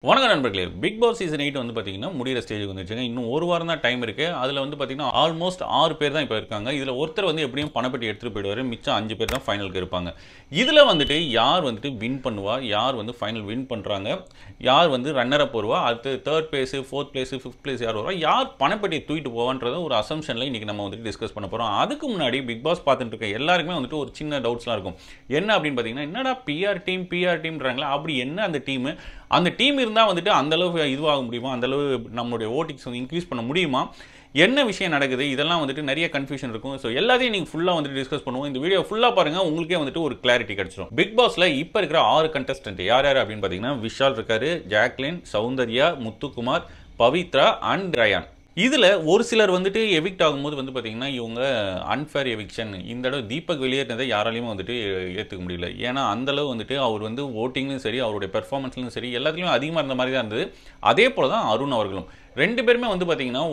வணக்கம் நண்பர்களே, big Boss season 8 வந்து பார்த்தீங்கன்னா முடிகிற ஸ்டேஜுக்கு வந்துருச்சுங்க. இன்னும் ஒரு வாரம் தான் டைம் இருக்கு. அதில் வந்து பார்த்தீங்கன்னா ஆல்மோஸ்ட் 6 பேர் தான் இப்போ இருக்காங்க. இதில் ஒருத்தர் வந்து எப்படியும் பணப்பெட்டி எடுத்துகிட்டு போயிடுவார். மிச்சம் 5 பேர் தான் ஃபைனலுக்கு இருப்பாங்க. இதில் வந்துட்டு யார் வந்துட்டு வின் பண்ணுவா, யார் வந்து ஃபைனல் வின் பண்ணுறாங்க, யார் வந்து ரன்னர் அப் வருவா, அடுத்து third place, fourth place, fifth place யார் வருவா, யார் பணப்பெட்டியை தூக்கிட்டு போவான்றத ஒரு அசம்ஷனில் இன்றைக்கி நம்ம வந்துட்டு டிஸ்கஸ் பண்ண போகிறோம். அதுக்கு முன்னாடி பிக் பாஸ் பார்த்துட்டு இருக்க எல்லாருக்குமே வந்துட்டு ஒரு சின்ன டவுட்ஸ்லாம் இருக்கும். என்ன அப்படின்னு பார்த்தீங்கன்னா, என்னடா பிஆர் டீம்ன்றாங்களா, அப்படி என்ன அந்த டீம் இருந்தால் வந்துட்டு அந்தளவு இதுவாக முடியுமா, அந்தளவு நம்மளுடைய ஓட்டிங்ஸ் வந்து இன்க்ரீஸ் பண்ண முடியுமா, என்ன விஷயம் நடக்குது, இதெல்லாம் வந்துட்டு நிறைய கன்ஃபியூஷன் இருக்கும். ஸோ எல்லாத்தையும் நீங்கள் ஃபுல்லாக வந்துட்டு டிஸ்கஸ் பண்ணுவோம். இந்த வீடியோ ஃபுல்லாக பாருங்கள், உங்களுக்கே வந்துட்டு ஒரு கிளாரிட்டி கிடச்சிடும். பிக் பாஸில் இப்போ இருக்கிற 6 கண்டஸ்டன்ட் யார் அப்படின்னு பார்த்தீங்கன்னா, விஷால் இருக்காரு, ஜாக்லின், சௌந்தர்யா, முத்துக்குமார், பவித்ரா அண்ட் ரயான். இதில் ஒரு சிலர் வந்துட்டு எவிக்ட் ஆகும்போது வந்து பார்த்தீங்கன்னா, இவங்க அன்ஃபேர் எவிக்ஷன், இந்த தடவை தீபக் வெளியேறினதை யாராலையும் வந்துட்டு ஏற்றுக்க முடியல. ஏன்னா அந்தளவு வந்துட்டு அவர் வந்து ஓட்டிங்லையும் சரி, அவருடைய பெர்ஃபார்மன்ஸ்லையும் சரி, எல்லாத்துலேயும் அதிகமாக இருந்த மாதிரி தான் இருந்தது. அதே போல் தான் அருண் அவர்களும். ரெண்டு பேருமே வந்து பார்த்தீங்கன்னா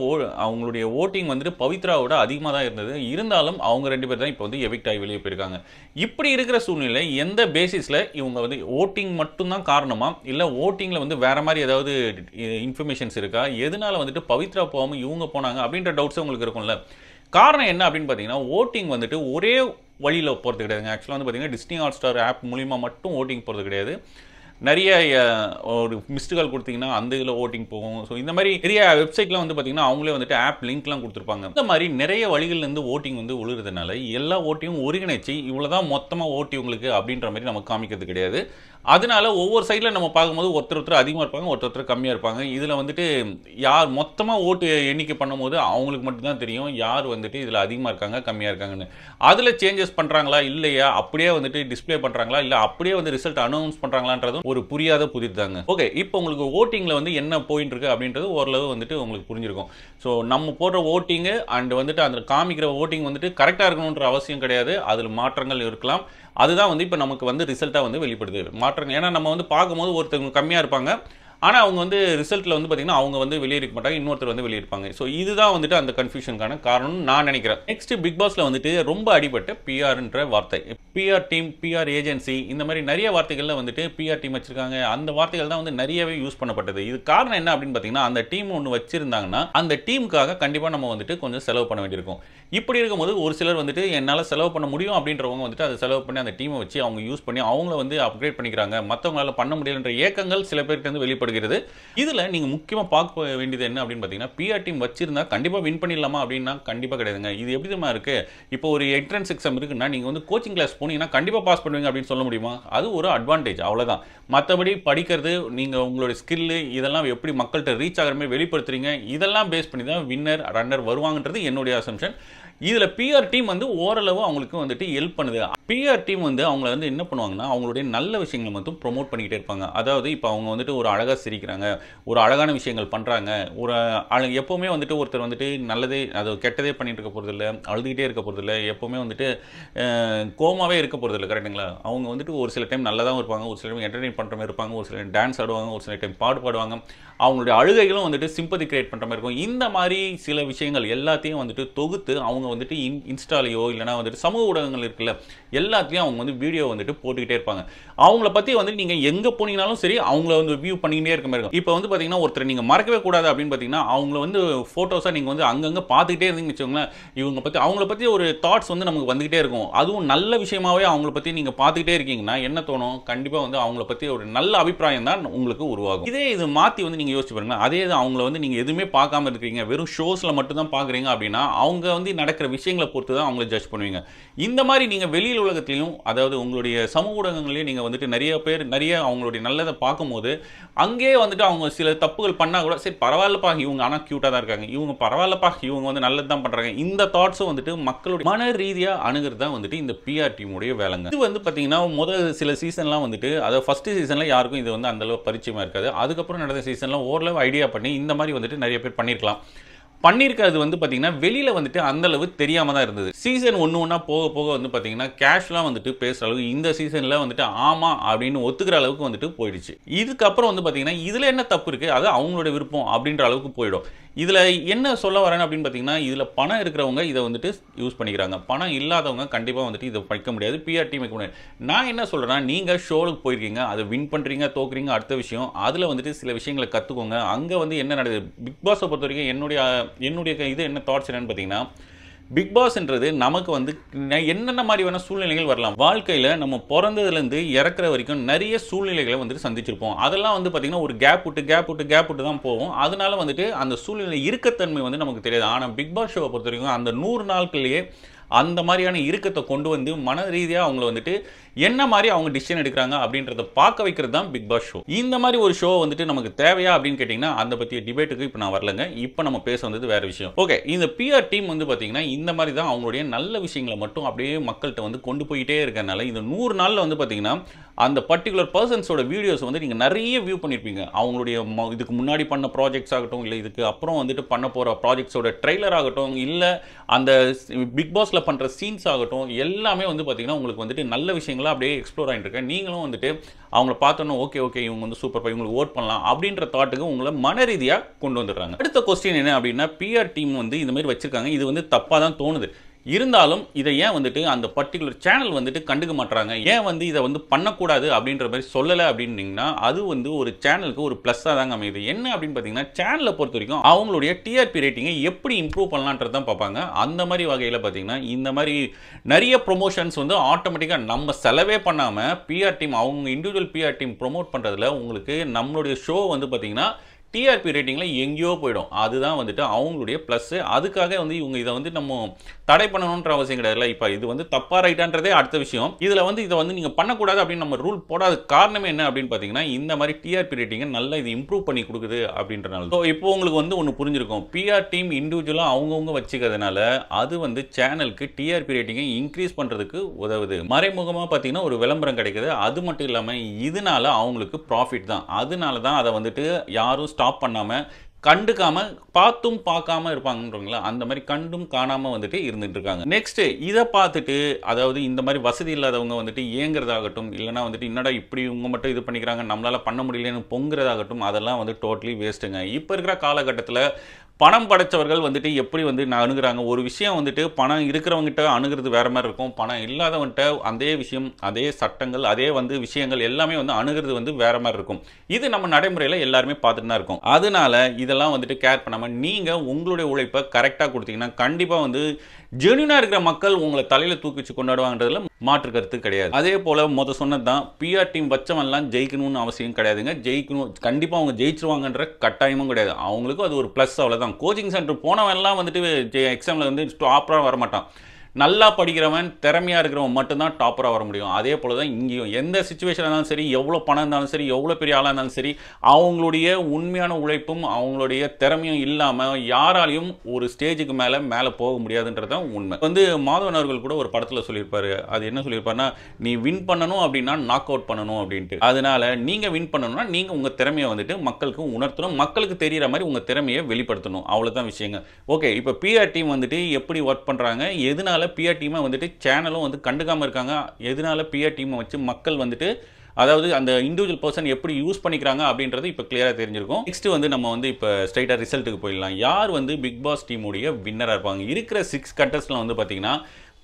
அவங்களுடைய ஓட்டிங் வந்துட்டு பவித்ராவோட அதிகமாக தான் இருந்தது. இருந்தாலும் அவங்க 2 பேர் தான் இப்போ வந்து எவிக்ட் ஆகி வெளியே போயிருக்காங்க. இப்படி இருக்கிற சூழ்நிலை எந்த பேசிஸில் இவங்க வந்து ஓட்டிங் மட்டும்தான் காரணமா, இல்லை ஓட்டிங்கில் வந்து வேற மாதிரி ஏதாவது இன்ஃபர்மேஷன்ஸ் இருக்கா, எதனால வந்துட்டு பவித்ரா போகாமல் இவங்க போனாங்க அப்படின்ற டவுட்ஸே உங்களுக்கு இருக்கும்ல. காரணம் என்ன அப்படின்னு பார்த்தீங்கன்னா, ஓட்டிங் வந்துட்டு ஒரே வழியில் போகிறது கிடையாதுங்க. ஆக்சுவலாக வந்து பார்த்தீங்கன்னா, டிஸ்னி ஹாட்ஸ்டார் ஆப் மூலிமா மட்டும் ஓட்டிங் போகிறது கிடையாது. நிறைய ஒரு மிஸ்டு கால் கொடுத்தீங்கன்னா அந்த இதில் ஓட்டிங் போகும். ஸோ இந்த மாதிரி நிறைய வெப்சைட்லாம் வந்து பார்த்தீங்கன்னா, அவங்களே வந்துட்டு ஆப் லிங்க்லாம் கொடுத்துருப்பாங்க. இந்த மாதிரி நிறைய வழிகள்லேருந்து ஓட்டிங் வந்து உழுறதுனால எல்லா ஓட்டியும் ஒருங்கிணைச்சு இவ்வளோ தான் மொத்தமாக ஓட்டி உங்களுக்கு அப்படின்ற மாதிரி நமக்கு காமிக்கிறது கிடையாது. அதனால ஒவ்வொரு சைடில் நம்ம பார்க்கும்போது ஒருத்தர் அதிகமாக இருப்பாங்க, ஒருத்தர் கம்மியாக இருப்பாங்க. இதில் வந்துட்டு யார் மொத்தமாக ஓட்டு எண்ணிக்கை பண்ணும்போது அவங்களுக்கு மட்டும்தான் தெரியும் யார் வந்துட்டு இதில் அதிகமாக இருக்காங்க, கம்மியாக இருக்காங்கன்னு. அதில் சேஞ்சஸ் பண்ணுறாங்களா இல்லையா, அப்படியே வந்துட்டு டிஸ்பிளே பண்ணுறாங்களா, இல்லை அப்படியே வந்து ரிசல்ட் அனௌன்ஸ் பண்ணுறாங்களான்றதும் ஒரு புரியாத புதிர்தாங்க. ஓகே, இப்போ உங்களுக்கு ஓட்டிங்கில் வந்து என்ன போயிட்டு இருக்கு அப்படின்றது ஓரளவு வந்துட்டு உங்களுக்கு புரிஞ்சிருக்கும். ஸோ நம்ம போடுற ஓட்டிங்கு அண்ட் வந்துட்டு அதில் காமிக்கிற ஓட்டிங் வந்துட்டு கரெக்டாக இருக்கணுன்ற அவசியம் கிடையாது. அதில் மாற்றங்கள் இருக்கலாம். அதுதான் வந்து இப்போ நமக்கு வந்து ரிசல்ட்டாக வந்து வெளிப்படுது மாற்றங்கள். ஏன்னா நம்ம வந்து பார்க்கும்போது ஒருத்தவங்க கம்மியாக இருப்பாங்க, ஆனால் அவங்க வந்து ரிசல்ட்டில் வந்து பார்த்தீங்கன்னா அவங்க வந்து வெளியேறிக்க மாட்டாங்க, இன்னொருத்தர் வந்து வெளியிருப்பாங்க. ஸோ இதுதான் வந்துட்டு அந்த கன்ஃபியூஷனுக்கான காரணம்னு நான் நினைக்கிறேன். நெக்ஸ்ட் பிக் பாஸில் வந்துட்டு ரொம்ப அடிபட்ட பிஆர்ன்ற வார்த்தை, பிஆர் டீம், பிஆர் ஏஜென்சி, இந்த மாதிரி நிறைய வார்த்தைகளில் வந்துட்டு பிஆர் டீம் வச்சிருக்காங்க. அந்த வார்த்தைகள் தான் வந்து நிறையவே யூஸ் பண்ணப்பட்டது. இது காரணம் என்ன அப்படின்னு பார்த்தீங்கன்னா, அந்த டீம் ஒன்று வச்சிருந்தாங்கன்னா அந்த டீமுக்காக கண்டிப்பாக நம்ம வந்துட்டு கொஞ்சம் செலவு பண்ண வேண்டியிருக்கும். இப்படி இருக்கும்போது ஒரு சிலர் வந்துட்டு என்னால் செலவு பண்ண முடியும் அப்படின்றவங்க வந்துட்டு அதை செலவு பண்ணி அந்த டீமை வச்சு அவங்க யூஸ் பண்ணி அவங்கள வந்து அப்கிரேட் பண்ணிக்கிறாங்க. மற்றவங்களால பண்ண முடியலன்ற ஏக்கங்கள் சில பேருக்கு வந்து வெளிப்படுகிறது. இதில் நீங்கள் முக்கியமாக பார்க்க வேண்டியது என்ன அப்படின்னு பார்த்தீங்கன்னா, பிஆர் டீம் வச்சிருந்தா கண்டிப்பாக வின் பண்ணிடலாமா அப்படின்னா கண்டிப்பாக கிடையாதுங்க. இது எப்படி தான் இருக்குது, இப்போ ஒரு என்ட்ரன்ஸ் எக்ஸாம் இருக்குன்னா நீங்கள் வந்து கோச்சிங் கிளாஸ் போனீங்கன்னா கண்டிப்பாக பாஸ் பண்ணுவீங்க அப்படின்னு சொல்ல முடியுமா? அது ஒரு அட்வான்டேஜ், அவ்வளோதான். மற்றபடி படிக்கிறது, நீங்கள் உங்களுடைய ஸ்கில்லு, இதெல்லாம் எப்படி மக்கள்கிட்ட ரீச் ஆகிற மாதிரி வெளிப்படுத்துறீங்க, இதெல்லாம் பேஸ் பண்ணி தான் வின்னர் ரன்னர் வருவாங்கன்றது என்னுடைய அசம்ஷன். இதில் பிஆர் டீம் வந்து ஓரளவு அவங்களுக்கு வந்துட்டு ஹெல்ப் பண்ணுது. பிஆர் டீம் வந்து அவங்கள வந்து என்ன பண்ணுவாங்கன்னா, அவங்களுடைய நல்ல விஷயங்களை மட்டும் ப்ரொமோட் பண்ணிக்கிட்டே இருப்பாங்க. அதாவது இப்போ அவங்க வந்துட்டு ஒரு அழகாக சிரிக்கிறாங்க, ஒரு அழகான விஷயங்கள் பண்ணுறாங்க, ஒரு எப்போவுமே வந்துட்டு ஒருத்தர் வந்துட்டு நல்லதே அது கெட்டதே பண்ணிட்டு இருக்க போகிறதில்ல, அழுதுகிட்டே இருக்க போகிறதில்ல, எப்போவுமே வந்துட்டு கோமாவே இருக்க போகிறதில்ல. கரெக்டுங்களா? அவங்க வந்துட்டு ஒரு சில டைம் நல்லதாகவும் இருப்பாங்க, ஒரு சில டைம் என்டர்டெயின் பண்ணுற மாதிரி இருப்பாங்க, ஒரு சில டைம் டான்ஸ் ஆடுவாங்க, ஒரு சில டைம் பாட்டு பாடுவாங்க. அவங்களுடைய அழுகைகளும் வந்துட்டு சிம்பதி கிரியேட் பண்ணுற மாதிரி இருக்கும். இந்த மாதிரி சில விஷயங்கள் எல்லாத்தையும் வந்துட்டு தொகுத்து அவங்க வந்துட்டு இன்ஸ்டாலையோ இல்லைனா வந்துட்டு சமூக ஊடகங்கள் இருக்குல்ல, எல்லாத்தையும் அவங்க வந்து வீடியோ வந்துட்டு போட்டுக்கிட்டே இருப்பாங்க. அவங்கள பற்றி வந்து நீங்கள் எங்கே போனீங்கனாலும் சரி அவங்கள வந்து வியூ பண்ணிக்கிட்டே இருக்க மாதிரி இருக்கும். இப்போ வந்து பார்த்தீங்கன்னா, ஒருத்தர் நீங்கள் மறக்கவே கூடாது அப்படின்னு பார்த்தீங்கன்னா, அவங்கள வந்து ஃபோட்டோஸாக நீங்கள் வந்து அங்கங்கே பார்த்துக்கிட்டே இருந்தீங்கன்னு வச்சுக்கோங்களேன், அவங்கள பற்றி ஒரு தாட்ஸ் வந்து நமக்கு வந்துகிட்டே இருக்கும். அதுவும் நல்ல விஷயமாகவே அவங்கள பற்றி நீங்கள் பார்த்துக்கிட்டே இருக்கீங்கன்னா என்ன தோணும், கண்டிப்பாக வந்து அவங்கள பற்றி ஒரு நல்ல அபிப்பிராயம் தான் உங்களுக்கு உருவாகும். இது மாற்றி வந்து நீங்கள் யோசிச்சு பாருங்க. அதே இது அவங்கள வந்து நீங்கள் எதுவுமே பார்க்காம இருக்கிறீங்க, வெறும் ஷோஸில் மட்டும் தான் பார்க்குறீங்க அப்படின்னா அவங்க வந்து நடக்கிற விஷயங்களை பொறுத்து தான் அவங்கள ஜட்ஜ் பண்ணுவீங்க. இந்த மாதிரி நீங்கள் வெளியில் உலகத்திலையும், அதாவது உங்களுடைய சமூக ஊடகங்களையும் நீங்கள் வந்துட்டு நிறைய அவங்களுடைய நல்லதை பார்க்கும்போது அங்கே வந்துட்டு அவங்க சில தப்புகள் பண்ணால் கூட சரி பரவாயில்லப்பா, இவங்க ஆனால் க்யூட்டாக தான் இருக்காங்க, இவங்க பரவாயில்லப்பா, இவங்க வந்து நல்லது தான் பண்ணுறாங்க, இந்த தாட்ஸும் வந்துட்டு மக்களுடைய மன ரீதியாக அணுகிறது தான் வந்துட்டு இந்த பிஆர் டீமுடைய வேலைங்க. இது வந்து பார்த்தீங்கன்னா முதல் சில சீசன்லாம் வந்துட்டு, அதாவது ஃபர்ஸ்ட் சீசனில் யாருக்கும் இது வந்து அந்தளவு பரிச்சயமாக இருக்காது. அதுக்கப்புறம் நடந்த சீசன்லாம் ஓரளவு ஐடியா பண்ணி இந்த மாதிரி வந்துட்டு நிறைய பேர் பண்ணியிருக்கிறது வந்து பார்த்தீங்கன்னா வெளியில் வந்துட்டு அந்தளவு தெரியாமல் தான் இருந்தது. சீசன் ஒன்றா போக போக வந்து பார்த்தீங்கன்னா கேஷ்லாம் வந்துட்டு பேசுகிற அளவுக்கு இந்த சீசனில் வந்துட்டு ஆமாம் அப்படின்னு ஒத்துக்கிற அளவுக்கு வந்துட்டு போயிடுச்சு. இதுக்கப்புறம் வந்து பார்த்தீங்கன்னா இதில் என்ன தப்பு இருக்குது, அது அவங்களோட விருப்பம் அப்படின்ற அளவுக்கு போயிடும். இதில் என்ன சொல்ல வரேன் அப்படின்னு பார்த்தீங்கன்னா, இதில் பணம் இருக்கிறவங்க இதை வந்துட்டு யூஸ் பண்ணிக்கிறாங்க. பணம் இல்லாதவங்க கண்டிப்பாக வந்துட்டு இதை வைக்க முடியாது. பிஆர் டீம் வைக்க முடியாது. நான் என்ன சொல்கிறேன்னா, நீங்கள் ஷோவுக்கு போயிருக்கீங்க, அதை வின் பண்ணுறீங்க, தோக்குறீங்க, அடுத்த விஷயம். அதில் வந்துட்டு சில விஷயங்களை கற்றுக்கோங்க. அங்கே வந்து என்ன நடக்குது, பிக் பாஸை பொறுத்த வரைக்கும் என்னுடைய இது என்ன தாட்ஸ் என்னன்னு பார்த்தீங்கன்னா, பிக் பாஸ்ன்றது நமக்கு வந்து என்னென்ன மாதிரியான சூழ்நிலைகள் வரலாம். வாழ்க்கையில் நம்ம பிறந்ததுலேருந்து இறக்குற வரைக்கும் நிறைய சூழ்நிலைகளை வந்துட்டு சந்திச்சிருப்போம். அதெல்லாம் வந்து பார்த்தீங்கன்னா ஒரு கேப் விட்டு தான் போவோம். அதனால வந்துட்டு அந்த சூழ்நிலை இருக்கத்தன்மை வந்து நமக்கு தெரியாது. ஆனால் பிக் பாஸ் ஷோவை பொறுத்த வரைக்கும் அந்த 100 நாட்கள்லேயே அந்த மாதிரியான இறுக்கத்தை கொண்டு வந்து மன ரீதியாக அவங்கள வந்துட்டு என்ன மாதிரி அவங்க டிசிஷன் எடுக்கிறாங்க அப்படின்றத பார்க்க வைக்கிறது தான் பிக் பாஸ் ஷோ. இந்த மாதிரி ஒரு ஷோ வந்துட்டு நமக்கு தேவையா அப்படின்னு கேட்டிங்கன்னா அந்த பற்றிய டிபேட்டுக்கு இப்போ நான் வரலங்க. இப்போ நம்ம பேச வந்தது வேறு விஷயம். ஓகே, இந்த பிஆர் டீம் வந்து பார்த்தீங்கன்னா இந்த மாதிரி தான் அவங்களுடைய நல்ல விஷயங்களை மட்டும் அப்படியே மக்கள்கிட்ட வந்து கொண்டு போயிட்டே இருக்கனால இந்த 100 நாளில் வந்து பார்த்தீங்கன்னா அந்த பர்டிகுலர் பர்சன்ஸோட வீடியோஸ் வந்து நீங்கள் நிறைய வியூ பண்ணியிருப்பீங்க. அவங்களுடைய இதுக்கு முன்னாடி பண்ண ப்ராஜெக்ட்ஸ் ஆகட்டும், இல்லை இதுக்கு அப்புறம் வந்துட்டு பண்ண போகிற ப்ராஜெக்ட்ஸோட ட்ரெய்லர் ஆகட்டும், இல்லை அந்த பிக் பாஸில் பண்ணுற சீன்ஸ் ஆகட்டும், எல்லாமே வந்து பார்த்தீங்கன்னா உங்களுக்கு வந்துட்டு நல்ல விஷயங்களாக அப்படியே எக்ஸ்ப்ளோர் ஆகிட்டு இருக்கேன். நீங்களும் வந்துட்டு அவங்கள பார்த்தோன்னா ஓகே இவங்க வந்து சூப்பர், இவங்களுக்கு ஓட் பண்ணலாம் அப்படின்ற தாட்டுக்கு உங்களை மன ரீதியாக கொண்டு வந்துடுறாங்க. அடுத்த கொஸ்டின் என்ன அப்படின்னா, பிஆர் டீம் வந்து இந்த மாதிரி வச்சிருக்காங்க, இது வந்து தப்பாக தான் தோணுது. இருந்தாலும் இதை ஏன் வந்துட்டு அந்த பர்டிகுலர் சேனல் வந்துட்டு கண்டுக்க மாட்டாங்க, ஏன் வந்து இதை வந்து பண்ணக்கூடாது அப்படின்ற மாதிரி சொல்லலை அப்படின்னீங்கன்னா அது வந்து ஒரு சேனலுக்கு ஒரு ப்ளஸ்ஸாக தாங்க அமையுது. என்ன அப்படின்னு பார்த்தீங்கன்னா, சேனலை பொறுத்த வரைக்கும் அவங்களுடைய டிஆர்பி ரேட்டிங்கை எப்படி இம்ப்ரூவ் பண்ணலான்றது தான் பார்ப்பாங்க. அந்த மாதிரி வகையில் பார்த்தீங்கன்னா இந்த மாதிரி நிறைய ப்ரொமோஷன்ஸ் வந்து ஆட்டோமேட்டிக்காக நம்ம செலவே பண்ணாமல் பிஆர் டீம் அவங்க இண்டிவிஜுவல் பிஆர் டீம் ப்ரொமோட் பண்ணுறதுல உங்களுக்கு நம்மளுடைய ஷோ வந்து பார்த்தீங்கன்னா டிஆர்பி ரேட்டிங்கில் எங்கேயோ போயிடும். அதுதான் வந்துட்டு அவங்களுடைய ப்ளஸ்ஸு. அதுக்காக வந்து இவங்க இதை வந்து நம்ம தடை பண்ணணுன்ற அவசியம் கிடையாது. இப்போ இது வந்து தப்பா ரைட்டான்றதே அடுத்த விஷயம். இதில் வந்து இதை வந்து நீங்கள் பண்ணக்கூடாது அப்படின்னு நம்ம ரூல் போடாத காரணமே என்ன அப்படின்னு பார்த்தீங்கன்னா, இந்த மாதிரி டிஆர்பி ரேட்டிங்கை நல்லா இது இம்ப்ரூவ் பண்ணி கொடுக்குது அப்படின்றனால. ஸோ இப்போ உங்களுக்கு வந்து ஒன்று புரிஞ்சிருக்கும், பிஆர் டீம் இண்டிவிஜுவலாக அவங்கவுங்க வச்சுக்கிறதுனால அது வந்து சேனலுக்கு டிஆர்பி ரேட்டிங்கை இன்க்ரீஸ் பண்ணுறதுக்கு உதவுது. மறைமுகமாக பார்த்தீங்கன்னா ஒரு விளம்பரம் கிடைக்குது. அது மட்டும் இல்லாமல் இதனால அவங்களுக்கு ப்ராஃபிட் தான். அதனால தான் அதை வந்துட்டு யாரும் ஸ்டாப் பண்ணாமல் கண்டுக்காம பார்த்தும் பார்க்காம இருப்பாங்கன்றீங்களா, அந்த மாதிரி கண்டும் காணாமல் வந்துட்டு இருந்துட்டு இருக்காங்க. நெக்ஸ்ட் இதை பார்த்துட்டு அதாவது இந்த மாதிரி வசதி இல்லாதவங்க வந்துட்டு ஏங்குறதாகட்டும், இல்லைனா வந்துட்டு என்னடா இப்படி இவங்க மட்டும் இது பண்ணிக்கிறாங்க நம்மளால பண்ண முடியலன்னு பொங்குறதாகட்டும், அதெல்லாம் வந்து டோட்டலி வேஸ்ட்டுங்க. இப்போ இருக்கிற காலகட்டத்தில் பணம் படைத்தவர்கள் வந்துட்டு எப்படி வந்து அணுகுறாங்க, ஒரு விஷயம் வந்துட்டு பணம் இருக்கிறவங்ககிட்ட அணுகிறது வேற மாதிரி இருக்கும், பணம் இல்லாதவன்கிட்ட அதே விஷயம் அதே சட்டங்கள் அதே வந்து விஷயங்கள் எல்லாமே வந்து அணுகிறது வந்து வேற மாதிரி இருக்கும். இது நம்ம நடைமுறையில் எல்லாருமே பார்த்துட்டு தான் இருக்கும். அதனால இதெல்லாம் வந்துட்டு கேர் பண்ணாமல் நீங்கள் உங்களுடைய உழைப்பை கரெக்டாக கொடுத்தீங்கன்னா கண்டிப்பாக வந்து ஜென்யூனாக இருக்கிற மக்கள் உங்களை தலையில் தூக்கி வச்சு கொண்டாடுவாங்கன்றதுல மாற்று கருத்து கிடையாது. அதே போல் சொன்னது தான் பிஆர் டீம் வச்சவன்லாம் ஜெயிக்கணும்னு அவசியம் கிடையாதுங்க. ஜெயிக்கணும் கண்டிப்பாக அவங்க ஜெயிச்சிருவாங்கன்ற கட்டாயமும் கிடையாது. அவங்களுக்கும் அது ஒரு ப்ளஸ், அவ்வளோதான். கோச்சிங் சென்டர் போனவன்லாம் வந்துட்டு எக்ஸாமில் வந்து டாப்பராக வரமாட்டான். நல்லா படிக்கிறவன் திறமையாக இருக்கிறவன் மட்டும்தான் டாப்பராக வர முடியும். அதே போல் தான் இங்கேயும் எந்த சுச்சுவேஷனாக இருந்தாலும் சரி, எவ்வளோ பணம் இருந்தாலும் சரி, எவ்வளோ பெரிய ஆளாக இருந்தாலும் சரி, அவங்களுடைய உண்மையான உழைப்பும் அவங்களுடைய திறமையும் இல்லாமல் யாராலையும் ஒரு ஸ்டேஜுக்கு மேலே போக முடியாதுன்றதான் உண்மை. வந்து மாதவன் அவர்கள் கூட ஒரு படத்தில் சொல்லியிருப்பாரு. அது என்ன சொல்லியிருப்பாருன்னா, நீ வின் பண்ணணும் அப்படின்னா நாக் அவுட் பண்ணணும் அப்படின்ட்டு. அதனால நீங்கள் வின் பண்ணணும்னா நீங்கள் உங்கள் திறமையை வந்துட்டு மக்களுக்கு உணர்த்தணும், மக்களுக்கு தெரிகிற மாதிரி உங்கள் திறமையை வெளிப்படுத்தணும். அவ்வளோதான் விஷயங்க. ஓகே, இப்போ பிஆர் டீம் வந்துட்டு எப்படி ஒர்க் பண்ணுறாங்க, எதனால பிஆர் டீமை வந்துட்டு சேனலும் வந்து கண்டுக்காமல் இருக்காங்க, எதனால பிஆர் டீமை வச்சு மக்கள் வந்துட்டு அதாவது அந்த இண்டிவிஜுவல் பர்சன் எப்படி யூஸ் பண்ணிக்கிறாங்க அப்படின்றது இப்போ கிளியராக தெரிஞ்சிருக்கும். நெக்ஸ்ட் வந்து நம்ம வந்து இப்போ ஸ்ட்ரைட்டாக ரிசல்ட்டுக்கு போயிடலாம். யார் வந்து பிக் பாஸ் டீமுடைய வின்னராக இருப்பாங்க? இருக்கிற 6 கண்டஸ்ட்ல வந்து பார்த்தீங்கன்னா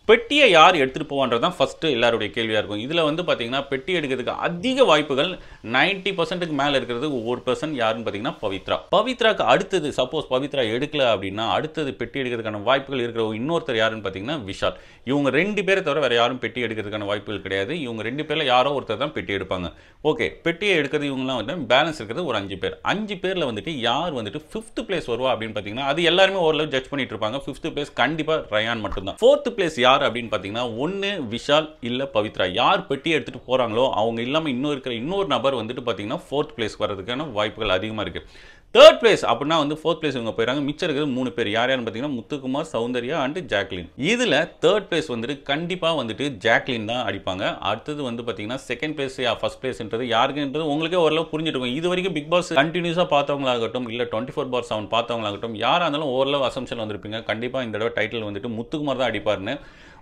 பெட்டியை யார் எடுத்துகிட்டு போவான்றது தான் ஃபஸ்ட்டு எல்லாருடைய கேள்வியாக இருக்கும். இதில் வந்து பார்த்தீங்கன்னா பெட்டி எடுக்கிறதுக்கு அதிக வாய்ப்புகள் 90% மேலே இருக்கிறது ஒரு பர்சன் யாருன்னு பார்த்தீங்கன்னா பவித்ரா. பவித்ராக்கு அடுத்தது சப்போஸ் பவித்ரா எடுக்கல அப்படின்னா அடுத்தது பெட்டி எடுக்கிறதுக்கான வாய்ப்புகள் இருக்கிற இன்னொருத்தர் யாருன்னு பார்த்தீங்கன்னா விஷால். இவங்க 2 பேரை தவிர வேறு யாரும் பெட்டி எடுக்கிறதுக்கான வாய்ப்புகள் கிடையாது. இவங்க 2 பேரில் யாரோ ஒருத்தர் தான் பெட்டி எடுப்பாங்க. ஓகே, பெட்டியை எடுக்கிறது இவங்கலாம் வந்து பேலன்ஸ் இருக்கிறது ஒரு 5 பேர். 5 பேரில் வந்துட்டு யார் வந்துட்டு 5th பிளேஸ் வருவா அப்படின்னு பார்த்தீங்கன்னா அது எல்லாருமே ஓரளவு ஜட்ஜ் பண்ணிட்டு இருப்பாங்க. 5th பிளேஸ் கண்டிப்பாக ரயான் மட்டும்தான். 4th பிளேஸ் யார் அப்படின்னு பார்த்தீங்கன்னா ஒன்று விஷால் இல்லை பவித்ரா. யார் பெட்டி எடுத்துகிட்டு போகிறாங்களோ அவங்க இல்லாமல் இன்னொரு நபர் வந்துட்டு பார்த்தீங்கன்னா 4th பிளேஸ் வர்றதுக்கான வாய்ப்புகள் அதிகமாக இருக்குது. 3rd பிளேஸ் அப்படின்னா வந்து 4th பிளேஸ் இவங்க போயிடறாங்க. மிச்சம் இருக்கிறது 3 பேர். யாருன்னு பார்த்தீங்கன்னா முத்துக்குமார், சௌந்தர்யா அண்ட் ஜாக்லின். இதில் 3rd பிளேஸ் வந்துட்டு கண்டிப்பாக வந்துட்டு ஜாக்லின் தான் அடிப்பாங்க. அடுத்தது வந்து பார்த்தீங்கன்னா 2nd பிளேஸ் 1st பிளேஸ்ன்றது யாருக்குன்றது உங்களுக்கே ஓரளவு புரிஞ்சிருக்கும். இது வரைக்கும் பிக் பாஸ் கண்டினியூஸாக பார்த்தவங்களாகட்டும் இல்லை 24/7 பார்த்தவங்களாகட்டும் யாராக இருந்தாலும் ஓரளவு அசம்ஷன் வந்திருப்பீங்க. கண்டிப்பாக இந்த தடவை டைட்டில் வந்துட்டு முத்துக்குமார் தான் அடிப்பார்னு.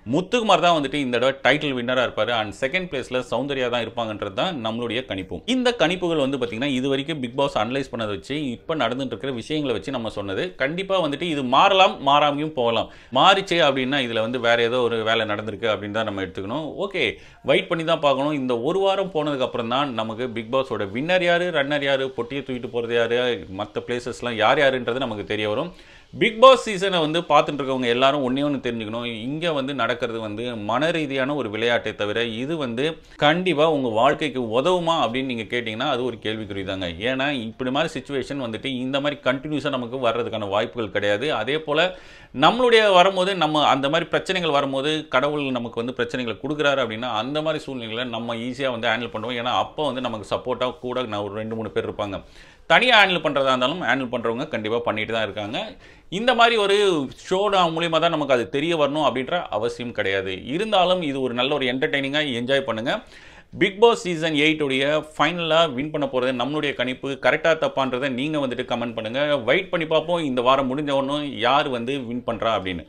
முத்துக்குமார் தான் வந்துட்டு இந்த தடவை டைட்டில் வின்னரா இருப்பாரு. அண்ட் செகண்ட் பிளேஸ்ல சௌந்தர்யா தான் இருப்பாங்கன்றது தான் நம்மளுடைய கணிப்பும். இந்த கணிப்புகள் வந்து பாத்தீங்கன்னா இது வரைக்கும் பிக் பாஸ் அனலைஸ் பண்ணதை வச்சு இப்ப நடந்துட்டு இருக்கிற விஷயங்களை வச்சு நம்ம சொன்னது. கண்டிப்பா வந்துட்டு இது மாறலாம், மாறாமையும் போகலாம். மாறிச்சே அப்படின்னா இதுல வந்து வேற ஏதோ ஒரு வேலை நடந்திருக்கு அப்படின்னு தான் நம்ம எடுத்துக்கணும். ஓகே, வெயிட் பண்ணி தான் பார்க்கணும். இந்த ஒரு வாரம் போனதுக்கு அப்புறம் தான் நமக்கு பிக் பாஸோட வின்னர் யாரு, ரன்னர் யாரு, பொட்டியை தூக்கிட்டு போறது யாரு, மற்ற பிளேசஸ்லாம் யார் யாருன்றது நமக்கு தெரிய வரும். பிக் பாஸ் சீசனை வந்து பார்த்துட்டு இருக்கவங்க எல்லாரும் ஒன்றே ஒன்று தெரிஞ்சுக்கணும். இங்கே வந்து நடக்கிறது வந்து மன ரீதியான ஒரு விளையாட்டை தவிர இது வந்து கண்டிப்பாக உங்கள் வாழ்க்கைக்கு உதவுமா அப்படின்னு நீங்கள் கேட்டிங்கன்னா அது ஒரு கேள்விக்குறி தாங்க. ஏன்னா இப்படி மாதிரி சுச்சுவேஷன் வந்துட்டு இந்த மாதிரி கண்டினியூஸாக நமக்கு வர்றதுக்கான வாய்ப்புகள் கிடையாது. அதே போல் நம்மளுடைய வரும்போது நம்ம அந்த மாதிரி பிரச்சனைகள் வரும்போது கடவுள் நமக்கு வந்து பிரச்சனைகளை கொடுக்குறாரு அப்படின்னா அந்த மாதிரி சூழ்நிலைகளை நம்ம ஈஸியாக வந்து ஹேண்டில் பண்ணுவோம். ஏன்னா அப்போ வந்து நமக்கு சப்போர்ட்டாக கூட நான் ஒரு 2-3 பேர் இருப்பாங்க. தனியாக ஹேண்டில் பண்ணுறதா இருந்தாலும் ஹேண்டில் பண்ணுறவங்க கண்டிப்பாக பண்ணிட்டு தான் இருக்காங்க. இந்த மாதிரி ஒரு ஷோட மூலியமா தான் நமக்கு அது தெரிய வரணும் அப்படின்ற அவசியம் கிடையாது. இருந்தாலும் இது ஒரு நல்ல ஒரு என்டர்டெய்னிங்காக என்ஜாய் பண்ணுங்கள். பிக் பாஸ் சீசன் 8 உடைய ஃபைனலாக வின் பண்ண போகிறது நம்மளுடைய கணிப்பு கரெக்டாக தப்பான்றதை நீங்கள் வந்துட்டு கமெண்ட் பண்ணுங்கள். வெயிட் பண்ணி பார்ப்போம் இந்த வாரம் முடிஞ்ச ஒன்றும் யார் வந்து வின் பண்ணுறா அப்படின்னு.